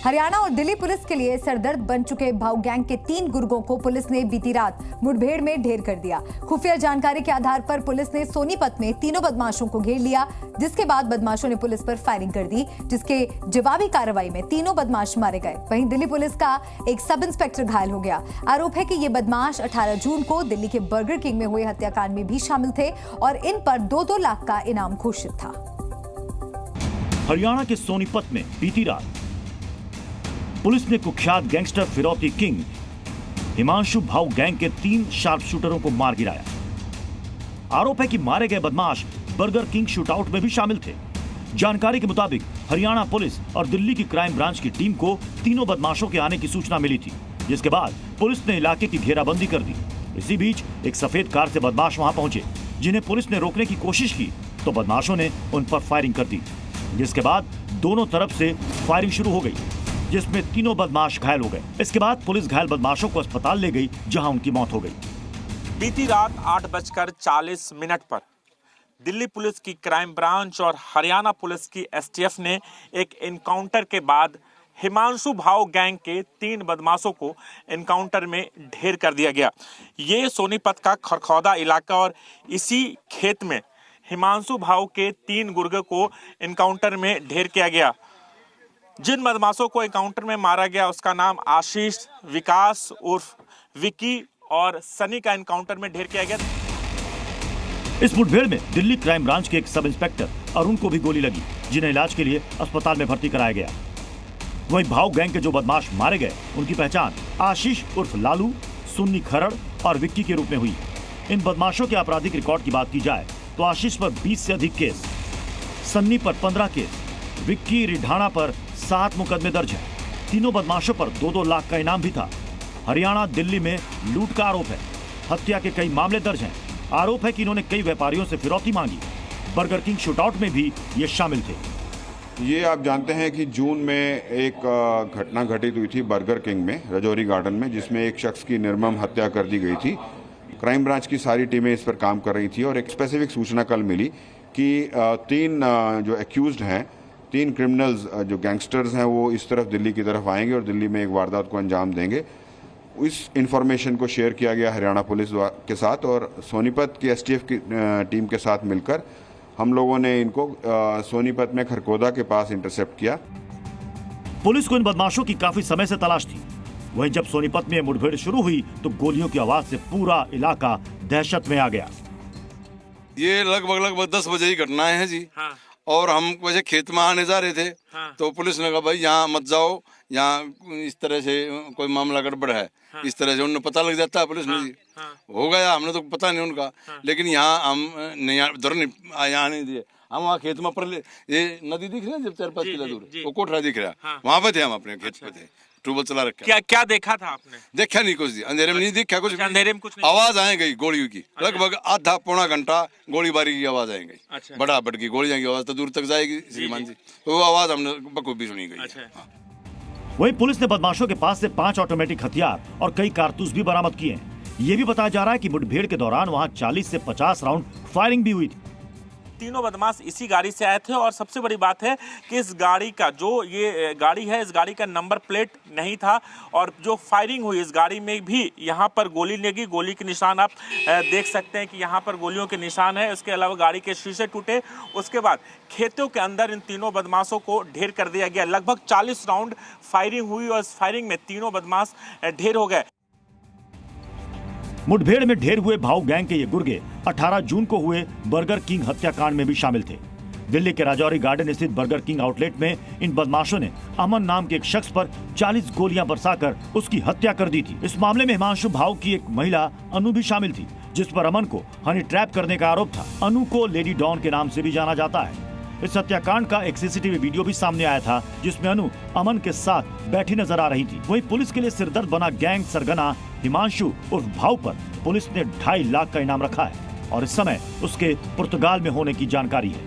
हरियाणा और दिल्ली पुलिस के लिए सरदर्द बन चुके भाऊ गैंग के 3 गुर्गों को पुलिस ने बीती रात मुठभेड़ में ढेर कर दिया। खुफिया जानकारी के आधार पर पुलिस ने सोनीपत में तीनों बदमाशों को घेर लिया, जिसके बाद बदमाशों ने पुलिस पर फायरिंग कर दी, जिसके जवाबी कार्रवाई में तीनों बदमाश मारे गए। वहीं दिल्ली पुलिस का एक सब इंस्पेक्टर घायल हो गया। आरोप है कि ये बदमाश 18 जून को दिल्ली के बर्गर किंग में हुए हत्याकांड में भी शामिल थे और इन पर 2-2 लाख का इनाम घोषित था। हरियाणा के सोनीपत में बीती रात पुलिस ने कुख्यात गैंगस्टर फिरौती किंग हिमांशु भाऊ गैंग के 3 शार्प शूटरों को मार गिराया। आरोप है कि मारे गए बदमाश बर्गर किंग शूटआउट में भी शामिल थे। जानकारी के मुताबिक हरियाणा पुलिस और दिल्ली की क्राइम ब्रांच की टीम को तीनों बदमाशों के आने की सूचना मिली थी, जिसके बाद पुलिस ने इलाके की घेराबंदी कर दी। इसी बीच एक सफेद कार से बदमाश वहां पहुंचे, जिन्हें पुलिस ने रोकने की कोशिश की तो बदमाशों ने उन पर फायरिंग कर दी, जिसके बाद दोनों तरफ से फायरिंग शुरू हो गई, जिसमें तीनों बदमाश घायल हो गए। इसके बाद पुलिस घायल बदमाशों को अस्पताल ले गई, जहां उनकी मौत हो गई। बीती रात 8:40 पर दिल्ली पुलिस की क्राइम ब्रांच और हरियाणा पुलिस की एसटीएफ ने एक एनकाउंटर के बाद हिमांशु भाऊ गैंग के 3 बदमाशों को एनकाउंटर में ढेर कर दिया गया। ये सोनीपत का खरखौदा इलाका और इसी खेत में हिमांशु भाऊ के 3 गुर्गों को एनकाउंटर में ढेर किया गया। जिन बदमाशों को एनकाउंटर में मारा गया उसका नाम आशीष, विकास उर्फ विकी और सनी का एनकाउंटर में ढेर किया गया। इस मुठभेड़ में दिल्ली क्राइम ब्रांच के एक सब इंस्पेक्टर अरुण को भी गोली लगी, जिन्हें इलाज के लिए अस्पताल में भर्ती कराया गया। वहीं भाऊ गैंग के जो बदमाश मारे गए उनकी पहचान आशीष उर्फ लालू, सुन्नी खरड़ और विक्की के रूप में हुई। इन बदमाशों के आपराधिक रिकॉर्ड की बात की जाए तो आशीष पर 20 से अधिक केस, सन्नी पर 15 केस, विक्की रिढाणा पर 7 मुकदमे दर्ज हैं। तीनों बदमाशों पर 2-2 लाख का इनाम भी था। हरियाणा दिल्ली में लूट का आरोप है। हत्या के कई मामले दर्ज हैं। आरोप है कि इन्होंने कई व्यापारियों से फिरौती मांगी। बर्गर किंग शूटआउट में भी ये शामिल थे। ये आप जानते हैं कि जून में एक घटना घटित हुई थी बर्गर किंग में, रजौरी गार्डन में, जिसमें एक शख्स की निर्मम हत्या कर दी गई थी। क्राइम ब्रांच की सारी टीमें इस पर काम कर रही थी और एक स्पेसिफिक सूचना कल मिली कि 3 जो एक्यूज्ड हैं, 3 क्रिमिनल्स जो गैंगस्टर्स हैं, वो इस तरफ दिल्ली की तरफ आएंगे और दिल्ली में एक वारदात को अंजाम देंगे। इस इंफॉर्मेशन को शेयर किया गया हरियाणा पुलिस के साथ और सोनीपत की एसटीएफ की टीम के साथ मिलकर हम लोगों ने इनको सोनीपत में खरखौदा के पास इंटरसेप्ट किया। पुलिस को इन बदमाशों की काफी समय से तलाश थी। वहीं जब सोनीपत में मुठभेड़ शुरू हुई तो गोलियों की आवाज से पूरा इलाका दहशत में आ गया। ये लगभग 10 बजे की घटनाएं हैं जी। हाँ। और हम वैसे खेत में आने जा रहे थे। हाँ। तो पुलिस ने कहा भाई यहाँ मत जाओ, यहाँ इस तरह से कोई मामला गड़बड़ है। हाँ। इस तरह से उन्हें पता लग जाता है पुलिस ने जी। हाँ। हो गया, हमने तो पता नहीं उनका। हाँ। लेकिन यहाँ हम नहीं यहाँ नहीं दिए। हम वहाँ खेत में पर ये नदी दिख रही है जब 4-5 किलो दूर, वो कोठरा दिख रहा। हाँ। वहाँ पे थे, हम अपने खेत पे थे, ट्यूबवेल चला रखा। क्या देखा था आपने? देखा नहीं कुछ, अंधेरे में नहीं देखा कुछ। अंधेरे में कुछ नहीं। आवाज आए गई गोलियों की, लगभग आधा-पौना घंटा गोलीबारी की आवाज आए गई। बड़ा की गोलियां की आवाज तो दूर तक जाएगी श्रीमान जी, तो वो आवाज हमने बखूबी सुनी गई। वहीं पुलिस ने बदमाशों के पास से 5 ऑटोमेटिक हथियार और कई कारतूस भी बरामद किए हैं। ये भी बताया जा रहा है कि मुठभेड़ के दौरान वहां 40 से 50 राउंड फायरिंग भी हुई थी। तीनों बदमाश इसी गाड़ी से आए थे और सबसे बड़ी बात है कि इस गाड़ी का जो ये गाड़ी है, इस गाड़ी का नंबर प्लेट नहीं था और जो फायरिंग हुई इस गाड़ी में भी यहाँ पर गोली लगी। गोली के निशान आप देख सकते हैं कि यहाँ पर गोलियों के निशान है। इसके अलावा गाड़ी के शीशे टूटे। उसके बाद खेतों के अंदर इन तीनों बदमाशों को ढेर कर दिया गया। लगभग 40 राउंड फायरिंग हुई और इस फायरिंग में तीनों बदमाश ढेर हो गए। मुठभेड़ में ढेर हुए भाऊ गैंग के ये गुर्गे 18 जून को हुए बर्गर किंग हत्याकांड में भी शामिल थे। दिल्ली के राजौरी गार्डन स्थित बर्गर किंग आउटलेट में इन बदमाशों ने अमन नाम के एक शख्स पर 40 गोलियां बरसाकर उसकी हत्या कर दी थी। इस मामले में हिमांशु भाऊ की एक महिला अनु भी शामिल थी, जिस पर अमन को हनी ट्रैप करने का आरोप था। अनु को लेडी डॉन के नाम से भी जाना जाता है। इस हत्याकांड का एक सीसीटीवी वीडियो भी सामने आया था, जिसमें अनु अमन के साथ बैठी नजर आ रही थी। वहीं पुलिस के लिए सिरदर्द बना गैंग सरगना हिमांशु उर्फ भाऊ पर पुलिस ने 2.5 लाख का इनाम रखा है और इस समय उसके पुर्तगाल में होने की जानकारी है।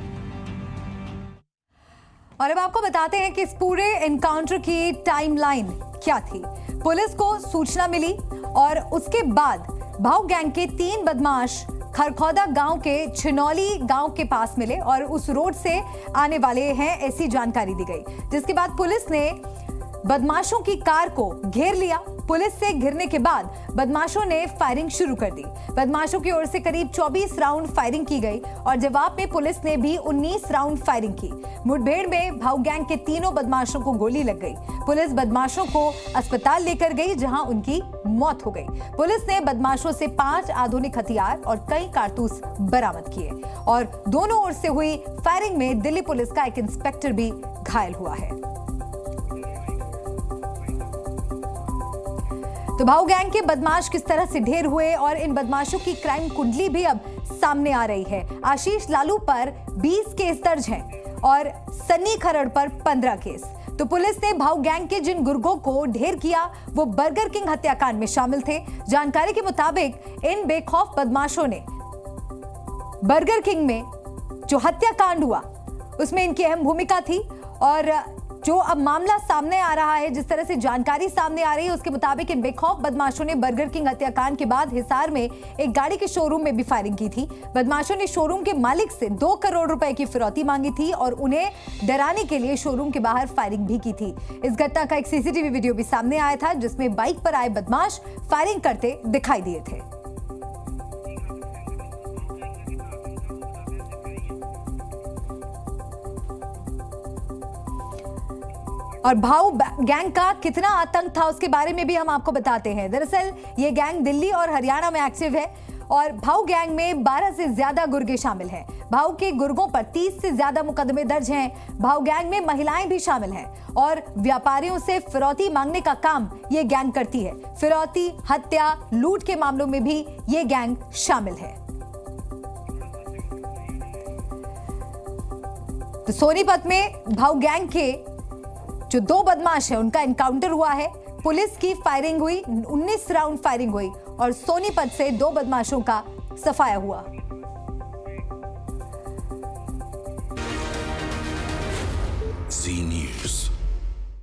और अब आपको बताते हैं कि इस पूरे एनकाउंटर की टाइमलाइन क्या थी। पुलिस को सूचना मिली और उसके बाद भाऊ गैंग के 3 बदमाश खरखौदा गांव के छिनौली गांव के पास मिले और उस रोड से आने वाले हैं, ऐसी जानकारी दी गई। जिसके बाद पुलिस ने बदमाशों की कार को घेर लिया। पुलिस से घिरने के बाद बदमाशों ने फायरिंग शुरू कर दी। बदमाशों की ओर से करीब 24 राउंड फायरिंग की गई और जवाब में पुलिस ने भी 19 राउंड फायरिंग की। मुठभेड़ में भाऊ गैंग के तीनों बदमाशों को गोली लग गई। पुलिस बदमाशों को अस्पताल लेकर गई, जहां उनकी मौत हो गई। पुलिस ने बदमाशों से 5 आधुनिक हथियार और कई कारतूस बरामद किए और दोनों ओर से हुई फायरिंग में दिल्ली पुलिस का एक इंस्पेक्टर भी घायल हुआ है। तो भाऊ गैंग के बदमाश किस तरह से ढेर हुए और इन बदमाशों की क्राइम कुंडली भी अब सामने आ रही है। आशीष लालू पर 20 केस दर्ज हैं और सन्नी खरड़ पर 15 केस। तो पुलिस ने भाऊ गैंग के जिन गुर्गों को ढेर किया वो बर्गर किंग हत्याकांड में शामिल थे। जानकारी के मुताबिक इन बेखौफ बदमाशों ने बर्गर किंग में जो हत्याकांड हुआ उसमें इनकी अहम भूमिका थी और जो अब मामला सामने आ रहा है, जिस तरह से जानकारी सामने आ रही है उसके मुताबिक इन बेखौफ बदमाशों ने बर्गर किंग हत्याकांड के बाद हिसार में एक गाड़ी के शोरूम में भी फायरिंग की थी। बदमाशों ने शोरूम के मालिक से 2 करोड़ रुपए की फिरौती मांगी थी और उन्हें डराने के लिए शोरूम के बाहर फायरिंग भी की थी। इस घटना का एक सीसीटीवी वीडियो भी सामने आया था जिसमें बाइक पर आए बदमाश फायरिंग करते दिखाई दिए थे। और भाऊ गैंग का कितना आतंक था उसके बारे में भी हम आपको बताते हैं। दरअसल ये गैंग दिल्ली और हरियाणा में एक्टिव है और भाऊ गैंग में 12 से ज्यादा गुर्गे शामिल हैं। भाऊ के गुर्गों पर 30 से ज्यादा मुकदमे दर्ज हैं। भाऊ गैंग में महिलाएं भी शामिल हैं और व्यापारियों से फिरौती मांगने का काम ये गैंग करती है। फिरौती, हत्या, लूट के मामलों में भी ये गैंग शामिल है। तो सोनीपत में भाऊ गैंग के जो 2 बदमाश है उनका एनकाउंटर हुआ है। पुलिस की फायरिंग हुई, 19 राउंड फायरिंग हुई और सोनीपत से 2 बदमाशों का सफाया हुआ। जी न्यूज़।